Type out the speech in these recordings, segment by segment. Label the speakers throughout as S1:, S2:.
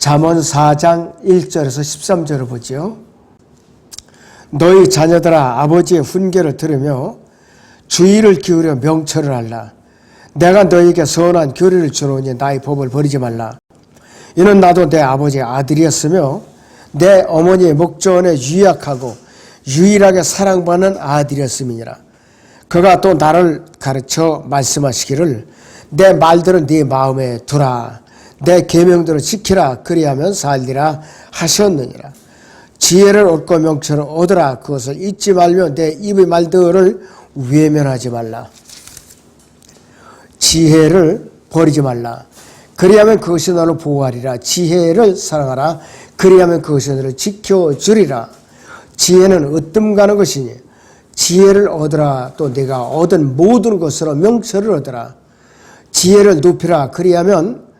S1: 잠언 4장 1절에서 13절을 보죠. 너희 자녀들아 아버지의 훈계를 들으며 주의를 기울여 명철을 하라. 내가 너희에게 선한 교리를 주노니 나의 법을 버리지 말라. 이는 나도 내 아버지의 아들이었으며 내 어머니의 목전에 유약하고 유일하게 사랑받는 아들이었음이니라. 그가 또 나를 가르쳐 말씀하시기를 내 말들은 네 마음에 두라. 내 계명들을 지키라. 그리하면 살리라 하셨느니라. 지혜를 얻고 명철을 얻으라. 그것을 잊지 말며 내 입의 말들을 외면하지 말라. 지혜를 버리지 말라. 그리하면 그것이 너를 보호하리라. 지혜를 사랑하라. 그리하면 그것이 너를 지켜주리라. 지혜는 으뜸 가는 것이니 지혜를 얻으라. 또 네가 얻은 모든 것으로 명철을 얻으라. 지혜를 높이라. 그리하면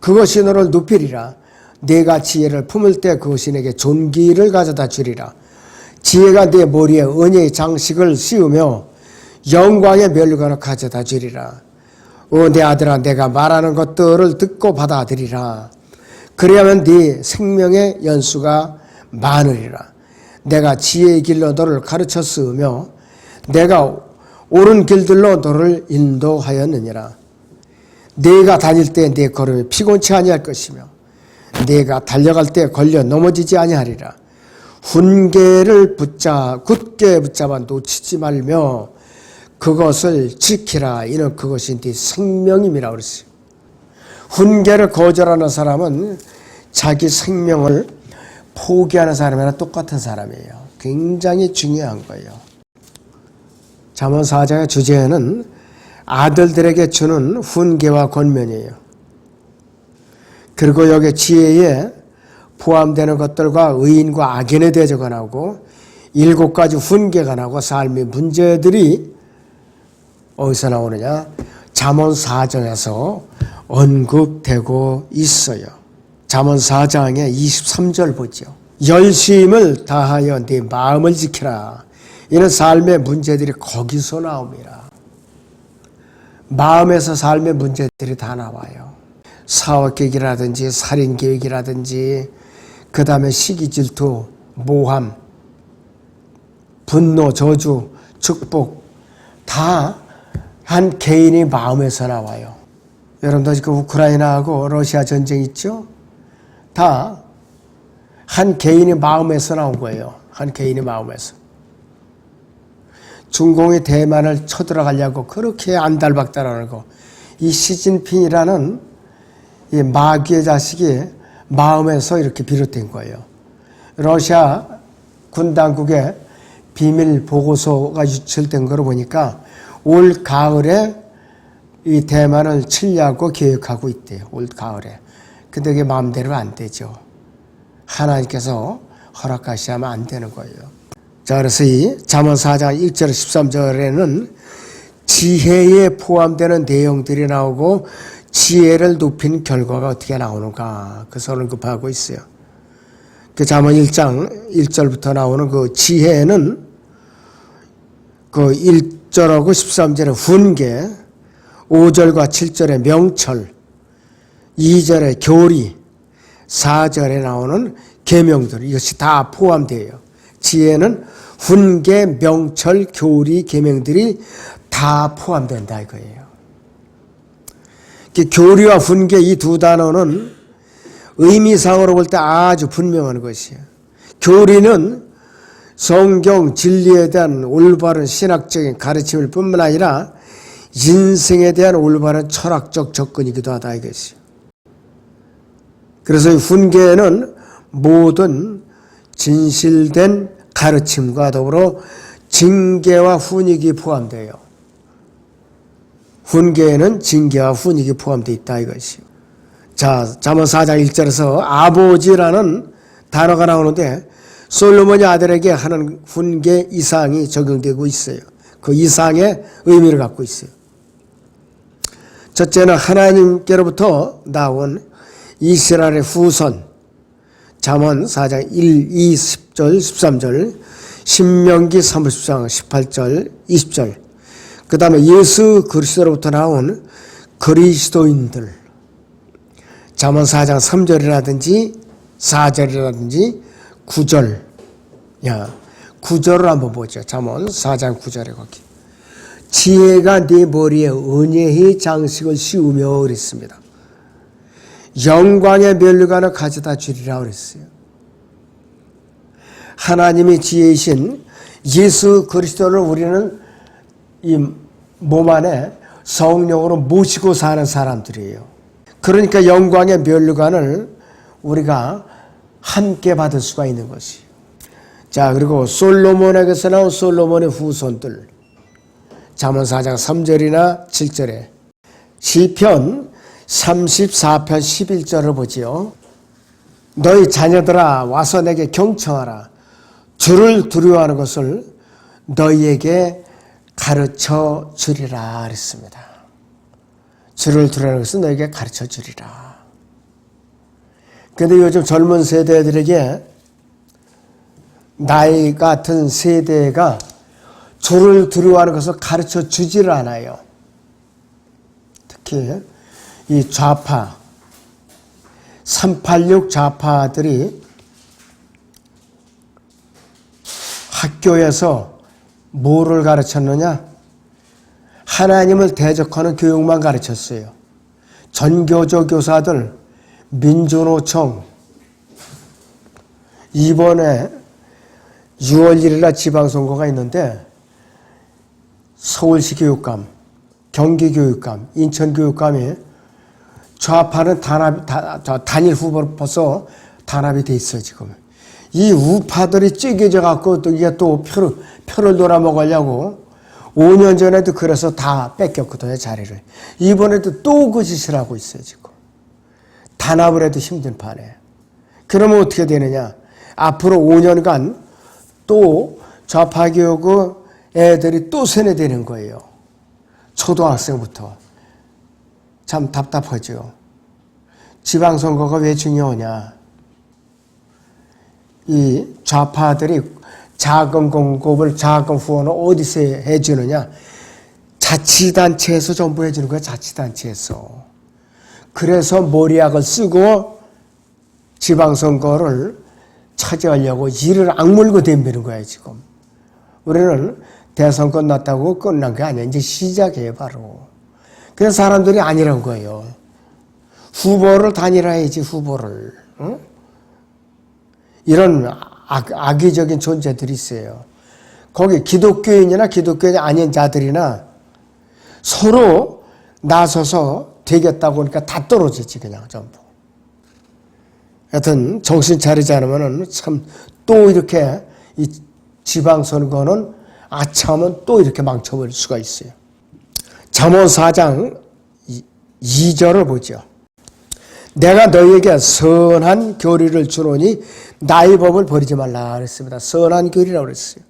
S1: 그것이 너를 높이리라. 네가 지혜를 품을 때 그것이 내게 존귀를 가져다 주리라. 지혜가 네 머리에 은혜의 장식을 씌우며 영광의 멸관을 가져다 주리라. 내 아들아, 내가 말하는 것들을 듣고 받아들이라. 그리하면 네 생명의 연수가 많으리라. 내가 지혜의 길로 너를 가르쳤으며 내가 옳은 길들로 너를 인도하였느니라. 네가 다닐 때 네 걸음이 피곤치 아니할 것이며 네가 달려갈 때 걸려 넘어지지 아니하리라. 훈계를 굳게 붙잡아 놓치지 말며 그것을 지키라. 이는 그것이 네 생명임이라 그랬어요. 훈계를 거절하는 사람은 자기 생명을 포기하는 사람이랑 똑같은 사람이에요. 굉장히 중요한 거예요. 잠언 4장의 주제는 아들들에게 주는 훈계와 권면이에요. 그리고 여기 지혜에 포함되는 것들과 의인과 악인에 대해 적어나오고 7가지 훈계가 나오고 삶의 문제들이 어디서 나오느냐? 잠언 4장에서 언급되고 있어요. 잠언 4장의 23절 보죠. 열심을 다하여 네 마음을 지키라. 이는 삶의 문제들이 거기서 나옵니다. 마음에서 삶의 문제들이 다 나와요. 사업계획이라든지 살인계획이라든지 그 다음에 시기, 질투, 모함, 분노, 저주, 축복 다 한 개인의 마음에서 나와요. 여러분도 지금 우크라이나하고 러시아 전쟁 있죠? 다 한 개인의 마음에서 나온 거예요. 한 개인의 마음에서. 중공이 대만을 쳐들어가려고 그렇게 안달박달하고 이 시진핑이라는 이 마귀의 자식이 마음에서 이렇게 비롯된 거예요. 러시아 군 당국에 비밀 보고서가 유출된 걸 보니까 올 가을에 이 대만을 치려고 계획하고 있대요. 올 가을에. 근데 그게 마음대로 안 되죠. 하나님께서 허락하시면 안 되는 거예요. 자, 그래서 이 잠언 4장 1절 13절에는 지혜에 포함되는 내용들이 나오고 지혜를 높인 결과가 어떻게 나오는가 그것을 언급하고 있어요. 그 잠언 1장 1절부터 나오는 그 지혜는 그 1절하고 13절의 훈계, 5절과 7절의 명철, 2절의 교리, 4절에 나오는 계명들 이것이 다 포함되어요. 지혜는 훈계, 명철, 교리, 계명들이 다 포함된다 이거예요. 교리와 훈계 이 두 단어는 의미상으로 볼 때 아주 분명한 것이에요. 교리는 성경 진리에 대한 올바른 신학적인 가르침일 뿐만 아니라 인생에 대한 올바른 철학적 접근이기도 하다 이것이요. 그래서 이 훈계는 모든 진실된 가르침과 더불어 징계와 훈육이 포함돼요. 훈계에는 징계와 훈육이 포함되어 있다 이것이요. 자, 잠언 4장 1절에서 아버지라는 단어가 나오는데 솔로몬이 아들에게 하는 훈계 이상이 적용되고 있어요. 그 이상의 의미를 갖고 있어요. 첫째는 하나님께로부터 나온 이스라엘의 후손, 잠언 4장 1, 2, 10절, 13절, 신명기 30장 18절, 20절, 그 다음에 예수 그리스도로부터 나온 그리스도인들, 잠언 4장 3절이라든지 4절이라든지 9절. 9절을 한번 보죠. 잠언 4장 9절에 거기. 지혜가 네 머리에 은혜히 장식을 씌우며 그랬습니다. 영광의 면류관을 가져다 주리라 그랬어요. 하나님의 지혜이신 예수 그리스도를 우리는 이 몸 안에 성령으로 모시고 사는 사람들이에요. 그러니까 영광의 면류관을 우리가 함께 받을 수가 있는 것이에요. 자, 그리고 솔로몬에게서 나온 솔로몬의 후손들. 잠언 4장 3절이나 7절에 시편 34편 11절을 보지요. 너희 자녀들아 와서 내게 경청하라. 주를 두려워하는 것을 너희에게 가르쳐 주리라 그랬습니다. 주를 두려워하는 것을 너희에게 가르쳐 주리라. 그런데 요즘 젊은 세대들에게 나이 같은 세대가 주를 두려워하는 것을 가르쳐 주지를 않아요. 특히 이 좌파, 386 좌파들이 학교에서 뭐를 가르쳤느냐? 하나님을 대적하는 교육만 가르쳤어요. 전교조 교사들, 민주노총, 이번에 6월 1일날 지방선거가 있는데 서울시 교육감, 경기교육감, 인천교육감이 좌파는 단일 후보로 벌써 단합이 돼 있어요, 지금. 이 우파들이 찌개져 갖고 또 이게 또 표를 놀아먹으려고 5년 전에도 그래서 다 뺏겼거든요, 자리를. 이번에도 또 그 짓을 하고 있어요, 지금. 단합을 해도 힘든 판에. 그러면 어떻게 되느냐? 앞으로 5년간 또 좌파 교육 애들이 또 세뇌되는 거예요. 초등학생부터. 참 답답하죠. 지방선거가 왜 중요하냐? 이 좌파들이 자금 공급을, 자금 후원을 어디서 해주느냐? 자치단체에서 전부 해주는 거야, 자치단체에서. 그래서 머리약을 쓰고 지방선거를 차지하려고 이를 악물고 덤비는 거야, 지금. 우리는 대선 끝났다고 끝난 게 아니야. 이제 시작이에요, 바로. 그래서 사람들이 아니란 거예요. 후보를 단일화해야지, 후보를. 응? 이런 악의적인 존재들이 있어요. 거기 기독교인이나 기독교인이 아닌 자들이나 서로 나서서 되겠다고 하니까 다 떨어지지, 그냥 전부. 하여튼 정신 차리지 않으면 참 또 이렇게 이 지방선거는 아차하면 또 이렇게 망쳐버릴 수가 있어요. 잠언 4장 2절을 보죠. 내가 너희에게 선한 교리를 주노니 나의 법을 버리지 말라 그랬습니다. 선한 교리라고 그랬어요.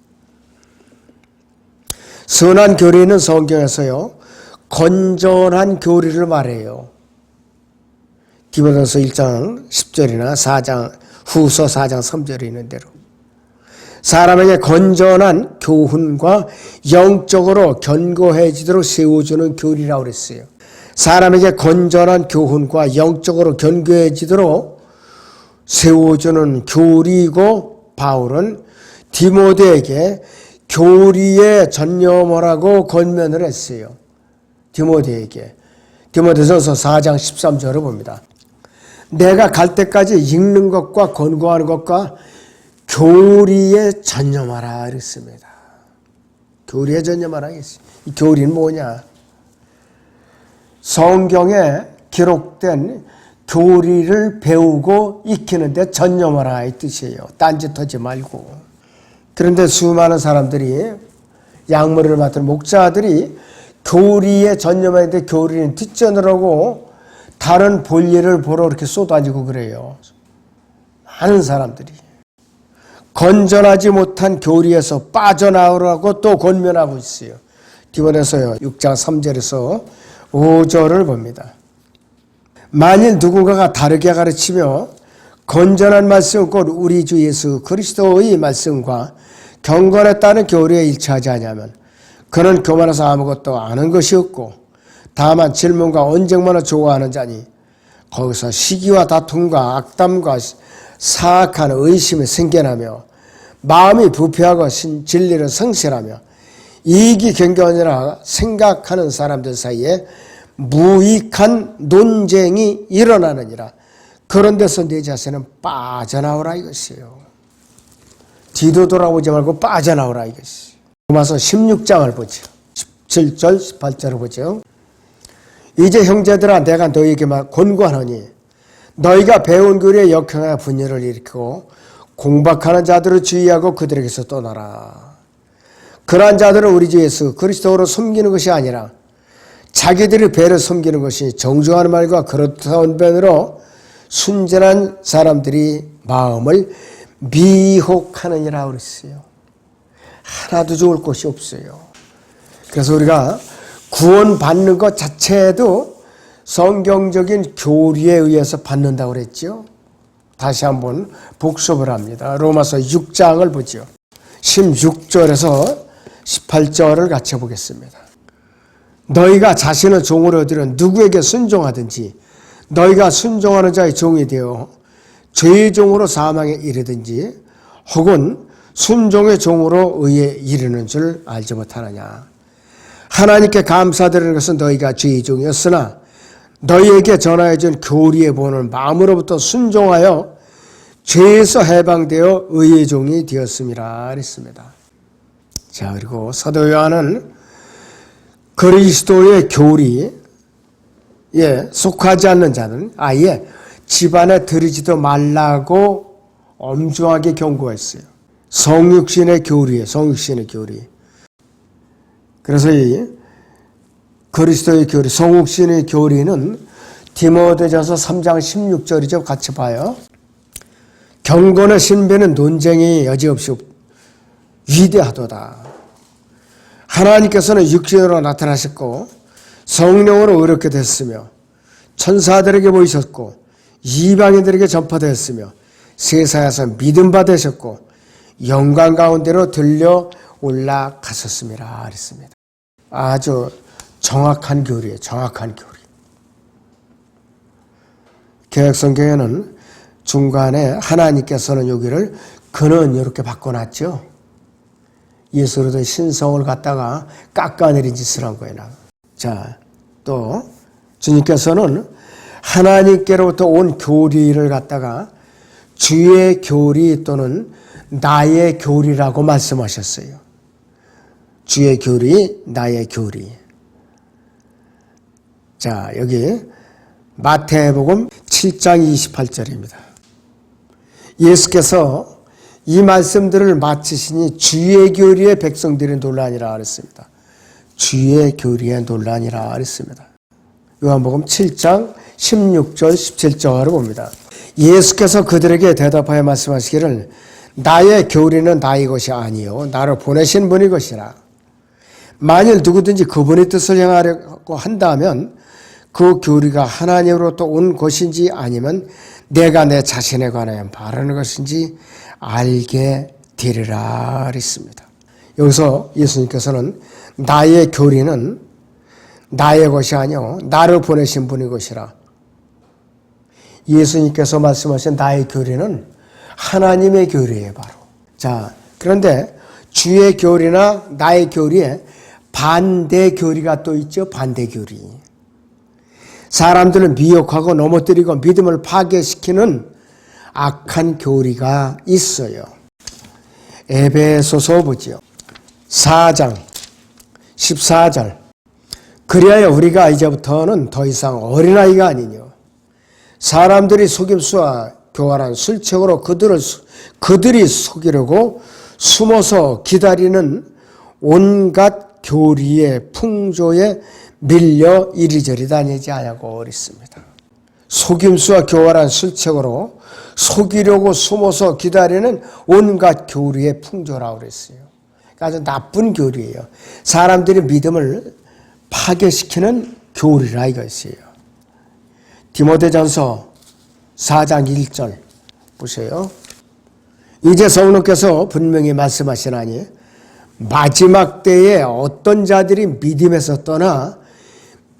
S1: 선한 교리는 성경에서요, 건전한 교리를 말해요. 디모데전서 1장 10절이나 4장 후서 4장 3절에 있는 대로 사람에게 건전한 교훈과 영적으로 견고해지도록 세워주는 교리라고 그랬어요. 사람에게 건전한 교훈과 영적으로 견고해지도록 세워주는 교리이고, 바울은 디모데에게 교리에 전념하라고 권면을 했어요. 디모데에게. 디모데전서 4장 13절을 봅니다. 내가 갈 때까지 읽는 것과 권고하는 것과 교리에 전념하라 그랬습니다. 교리에 전념하라 했어요. 이 교리는 뭐냐? 성경에 기록된 교리를 배우고 익히는데 전념하라 이 뜻이에요. 딴짓하지 말고. 그런데 수많은 사람들이, 약물을 맡은 목자들이 교리에 전념하는데 교리는 뒷전으로고 다른 볼일을 보러 이렇게 쏟아지고 그래요. 많은 사람들이. 건전하지 못한 교리에서 빠져나오라고 또 권면하고 있어요. 디모데서요 6장 3절에서 5절을 봅니다. 만일 누군가가 다르게 가르치며 건전한 말씀, 곧 우리 주 예수 그리스도의 말씀과 경건에 따른 교리에 일치하지 않으면 그는 교만해서 아무것도 아는 것이 없고 다만 질문과 언쟁만을 좋아하는 자니 거기서 시기와 다툼과 악담과 사악한 의심이 생겨나며 마음이 부패하고 진리를 성실하며 이익이 경계하느라 생각하는 사람들 사이에 무익한 논쟁이 일어나느니라. 그런 데서 내 자신은 빠져나오라 이것이에요. 뒤도 돌아보지 말고 빠져나오라 이것이에요. 로마서 16장을 보죠. 17절 18절을 보죠. 이제 형제들아 내가 너희에게 권고하노니 너희가 배운 교리에 역행하여 분열을 일으키고 공박하는 자들을 주의하고 그들에게서 떠나라. 그러한 자들은 우리 주 예수 그리스도로 섬기는 것이 아니라 자기들이 배를 섬기는 것이 정중한 말과 그렇다운 변으로 순전한 사람들이 마음을 미혹하느니라 그랬어요. 하나도 좋을 것이 없어요. 그래서 우리가 구원받는 것 자체도 성경적인 교리에 의해서 받는다고 그랬죠. 다시 한번 복습을 합니다. 로마서 6장을 보죠. 16절에서 18절을 같이 보겠습니다. 너희가 자신을 종으로 여기는 누구에게 순종하든지 너희가 순종하는 자의 종이 되어 죄의 종으로 사망에 이르든지 혹은 순종의 종으로 의에 이르는 줄 알지 못하느냐. 하나님께 감사드리는 것은 너희가 죄의 종이었으나 너희에게 전하여준 교리에 보는 마음으로부터 순종하여 죄에서 해방되어 의의 종이 되었음이라 했습니다. 자, 그리고 사도 요한은 그리스도의 교리에 속하지 않는 자는 아예 집안에 들이지도 말라고 엄중하게 경고했어요. 성육신의 교리에, 성육신의 교리. 그래서 이 그리스도의 교리, 성육신의 교리는 디모데전서 3장 16절이죠. 같이 봐요. 경건의 신비는 논쟁이 여지없이 위대하도다. 하나님께서는 육신으로 나타나셨고 성령으로 의롭게 됐으며 천사들에게 보이셨고 이방인들에게 전파되었으며 세상에서 믿음 받으셨고 영광 가운데로 들려 올라가셨습니다. 그랬습니다. 아주 정확한 교리예요. 정확한 교리. 개혁성경에는 중간에 하나님께서는 여기를 그는 이렇게 바꿔놨죠. 예수로도 신성을 갖다가 깎아내린 짓을 한 거예요. 자, 또 주님께서는 하나님께로부터 온 교리를 갖다가 주의 교리 또는 나의 교리라고 말씀하셨어요. 주의 교리, 나의 교리. 자, 여기 마태복음 7장 28절입니다. 예수께서 이 말씀들을 마치시니 주의 교리에 백성들이 논란이라 그랬습니다. 주의 교리에 논란이라 그랬습니다. 요한복음 7장 16절 17절을 봅니다. 예수께서 그들에게 대답하여 말씀하시기를 나의 교리는 나의 것이 아니요 나를 보내신 분의 것이라. 만일 누구든지 그분의 뜻을 행하려고 한다면 그 교리가 하나님으로부터 온 것인지 아니면 내가 내 자신에 관하여 말하는 것인지 알게 되리라 그랬습니다. 여기서 예수님께서는 나의 교리는 나의 것이 아니요 나를 보내신 분의 것이라. 예수님께서 말씀하신 나의 교리는 하나님의 교리예요, 바로. 자, 그런데 주의 교리나 나의 교리에 반대 교리가 또 있죠. 반대 교리. 사람들을 미혹하고 넘어뜨리고 믿음을 파괴시키는 악한 교리가 있어요. 에베소서 보지요. 4장 14절. 그리하여 우리가 이제부터는 더 이상 어린아이가 아니뇨 사람들이 속임수와 교활한 술책으로 그들이 속이려고 숨어서 기다리는 온갖 교리의 풍조에 밀려 이리저리 다니지 않냐고 그랬습니다. 속임수와 교활한 술책으로 속이려고 숨어서 기다리는 온갖 교리의 풍조라고 그랬어요. 아주 나쁜 교리예요. 사람들이 믿음을 파괴시키는 교리라 이것이에요. 디모데전서 4장 1절 보세요. 이제 성령께서 분명히 말씀하시나니 마지막 때에 어떤 자들이 믿음에서 떠나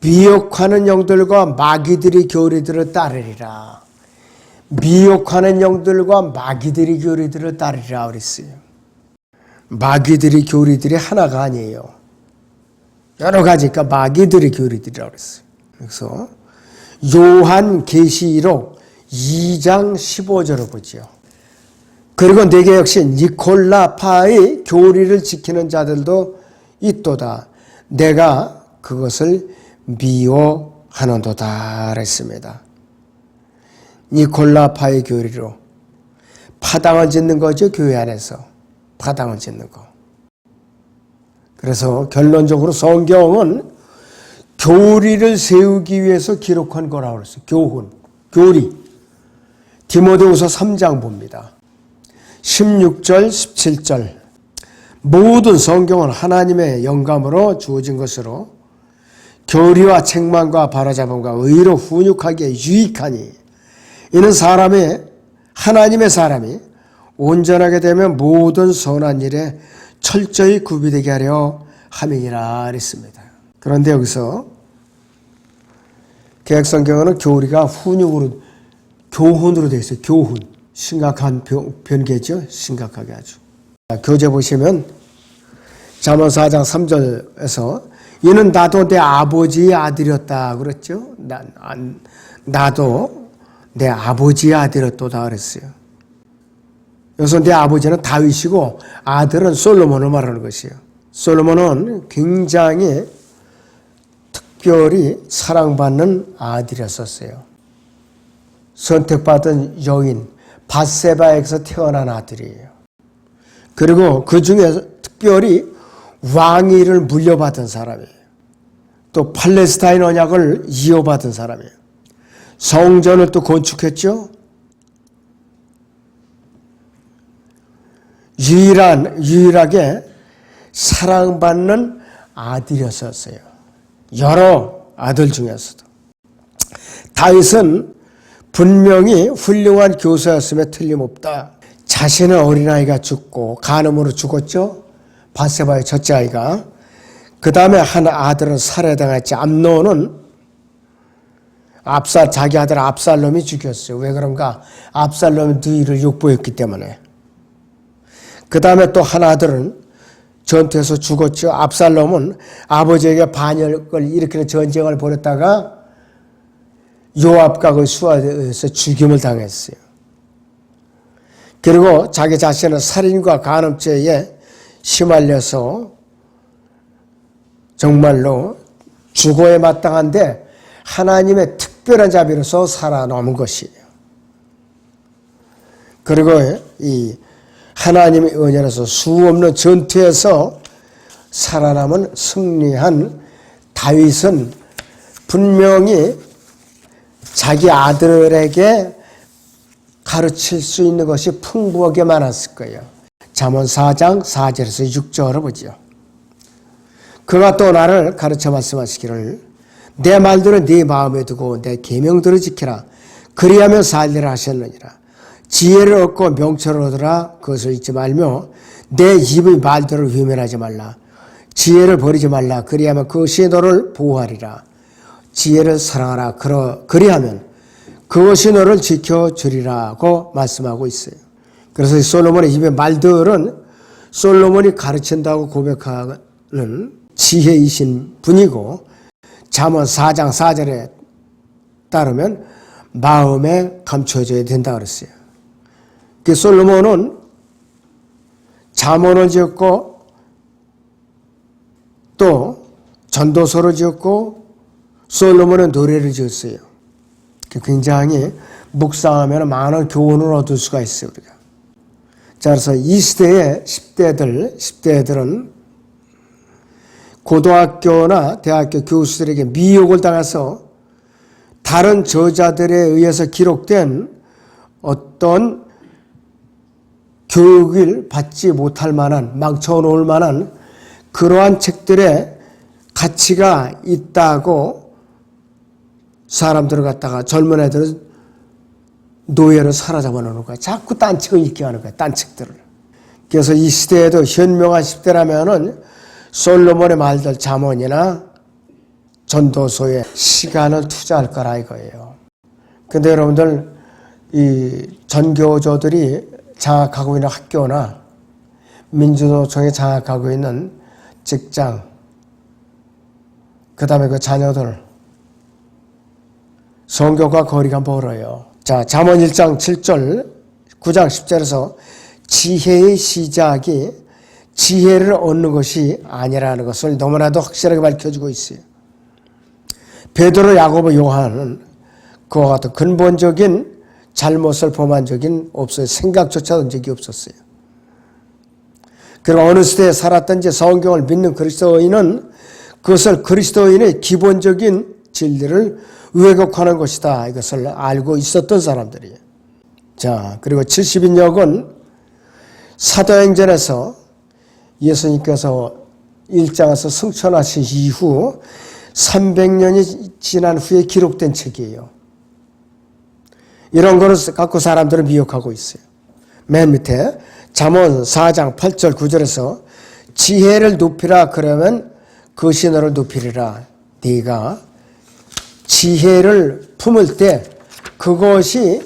S1: 미혹하는 영들과 마귀들이 교리들을 따르리라. 미혹하는 영들과 마귀들이 교리들을 따르리라 그랬어요. 마귀들이 교리들이 하나가 아니에요. 여러 가지니까 마귀들이 교리들이라고 그랬어요. 그래서 요한계시록 2장 15절을 보죠. 그리고 내게 역시 니콜라파의 교리를 지키는 자들도 있도다. 내가 그것을 미워하는도다 그랬습니다. 니콜라파의 교리로 파당을 짓는 거죠. 교회 안에서 파당을 짓는 거. 그래서 결론적으로 성경은 교리를 세우기 위해서 기록한 거라고 그랬어요. 교훈, 교리. 디모데후서 3장 봅니다. 16절, 17절. 모든 성경은 하나님의 영감으로 주어진 것으로 교리와 책망과 바로잡음과 의로 훈육하기에 유익하니 이는 하나님의 사람이 온전하게 되면 모든 선한 일에 철저히 구비되게 하려 함이니라 그랬습니다. 그런데 여기서 개역성경은 교리가 훈육으로, 교훈으로 되어 있어요. 교훈. 심각한 변개죠. 심각하게 아주. 교재 보시면 잠언 4장 3절에서 이는 나도 내 아버지의 아들이었다 그랬죠. 나도 내 아버지의 아들이었다 그랬어요. 여기서 내 아버지는 다윗이고 아들은 솔로몬을 말하는 것이에요. 솔로몬은 굉장히 특별히 사랑받는 아들이었었어요. 선택받은 여인 밧세바에게서 태어난 아들이에요. 그리고 그 중에 특별히 왕위를 물려받은 사람이에요. 또 팔레스타인 언약을 이어받은 사람이에요. 성전을 또 건축했죠. 유일하게 사랑받는 아들이었었어요. 여러 아들 중에서도. 다윗은 분명히 훌륭한 교사였음에 틀림없다. 자신의 어린아이가 죽고 간음으로 죽었죠. 밧세바의 첫째 아이가. 그 다음에 한 아들은 살해당했지. 암논은 자기 아들 압살롬이 죽였어요. 왜 그런가? 압살롬이 누이를 욕보였기 때문에. 그 다음에 또 한 아들은 전투에서 죽었죠. 압살롬은 아버지에게 반역을 일으키는 전쟁을 벌였다가 요압과 그 수하에서 죽임을 당했어요. 그리고 자기 자신은 살인과 간음죄에 휘말려서 정말로 죽어야 마땅한데 하나님의 특별한 자비로서 살아남은 것이에요. 그리고 이 하나님의 은혜로서 수없는 전투에서 살아남은 승리한 다윗은 분명히 자기 아들에게 가르칠 수 있는 것이 풍부하게 많았을 거예요. 잠언 4장 4절에서 6절을 보죠. 그가 또 나를 가르쳐 말씀하시기를 내 말들은 네 마음에 두고 내 계명들을 지키라. 그리하면 살리라 하셨느니라. 지혜를 얻고 명철을 얻으라. 그것을 잊지 말며 내 입의 말들을 외면하지 말라. 지혜를 버리지 말라. 그리하면 그것이 너를 보호하리라. 지혜를 사랑하라. 그리하면 그것이 너를 지켜주리라고 말씀하고 있어요. 그래서 솔로몬의 입의 말들은 솔로몬이 가르친다고 고백하는 지혜이신 분이고 잠언 4장 4절에 따르면 마음에 감춰져야 된다 그랬어요. 그 솔로몬은 잠언을 지었고 또 전도서를 지었고 솔로몬은 노래를 지었어요. 굉장히 묵상하면 많은 교훈을 얻을 수가 있어요. 우리가. 자, 그래서 이 시대의 10대들은 고등학교나 대학교 교수들에게 미혹을 당해서 다른 저자들에 의해서 기록된 어떤 교육을 받지 못할 만한, 망쳐놓을 만한 그러한 책들의 가치가 있다고 사람들을 갖다가 젊은 애들은 노예로 사로잡아 놓는 거야. 자꾸 딴 책을 읽게 하는 거야. 딴 책들을. 그래서 이 시대에도 현명한 10대라면은 솔로몬의 말들 잠언이나 전도소에 시간을 투자할 거라 이거예요. 근데 여러분들 이 전교조들이 장악하고 있는 학교나 민주노총이 장악하고 있는 직장, 그 다음에 그 자녀들, 성경과 거리가 멀어요. 자, 잠언 1장 7절, 9장 10절에서 지혜의 시작이 지혜를 얻는 것이 아니라는 것을 너무나도 확실하게 밝혀주고 있어요. 베드로, 야고보, 요한은 그와 같은 근본적인 잘못을 범한 적이 없어요. 생각조차 한 적이 없었어요. 그리고 어느 시대에 살았든지 성경을 믿는 그리스도인은 그것을 그리스도인의 기본적인 진리를 왜곡하는 것이다. 이것을 알고 있었던 사람들이에요. 자, 그리고 70인역은 사도행전에서 예수님께서 일장에서 승천하신 이후 300년이 지난 후에 기록된 책이에요. 이런 거를 갖고 사람들을 미혹하고 있어요. 맨 밑에 잠언 4장 8절 9절에서 지혜를 높이라 그러면 그 신호를 높이리라. 네가 지혜를 품을 때 그것이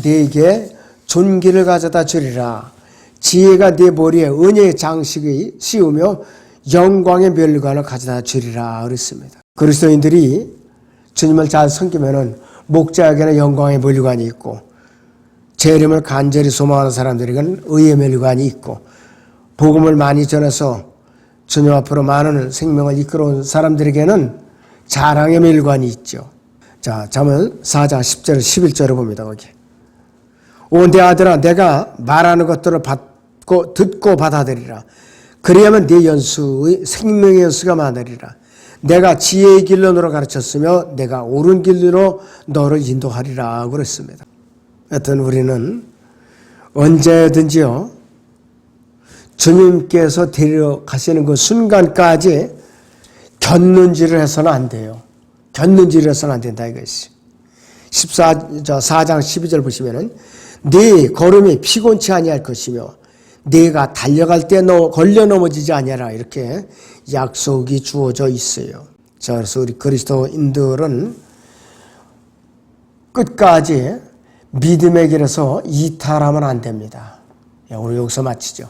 S1: 네게 존귀를 가져다 주리라. 지혜가 네 머리에 은혜의 장식이 씌우며 영광의 멸관을 가져다 주리라 그랬습니다. 그리스도인들이 주님을 잘 섬기면은 목자에게는 영광의 멸관이 있고 재림을 간절히 소망하는 사람들에게는 의의 멸관이 있고 복음을 많이 전해서 주님 앞으로 많은 생명을 이끌어온 사람들에게는 자랑의 멸관이 있죠. 자, 잠언 4장 10절 11절을 봅니다. 거기. 오 내 아들아 내가 말하는 것들을 듣고 받아들이라. 그리하면 네 연수의 생명의 연수가 많으리라. 내가 지혜의 길로 너를 가르쳤으며 내가 옳은 길로 너를 인도하리라 그랬습니다. 하여튼 우리는 언제든지요 주님께서 데려가시는 그 순간까지 곁눈질을 해서는 안 돼요. 곁눈질을 해서는 안 된다 이것이. 4장 12절 보시면은 네 걸음이 피곤치 아니할 것이며 네가 달려갈 때 걸려 넘어지지 아니하라 이렇게 약속이 주어져 있어요. 자, 그래서 우리 그리스도인들은 끝까지 믿음의 길에서 이탈하면 안 됩니다. 오늘 여기서 마치죠.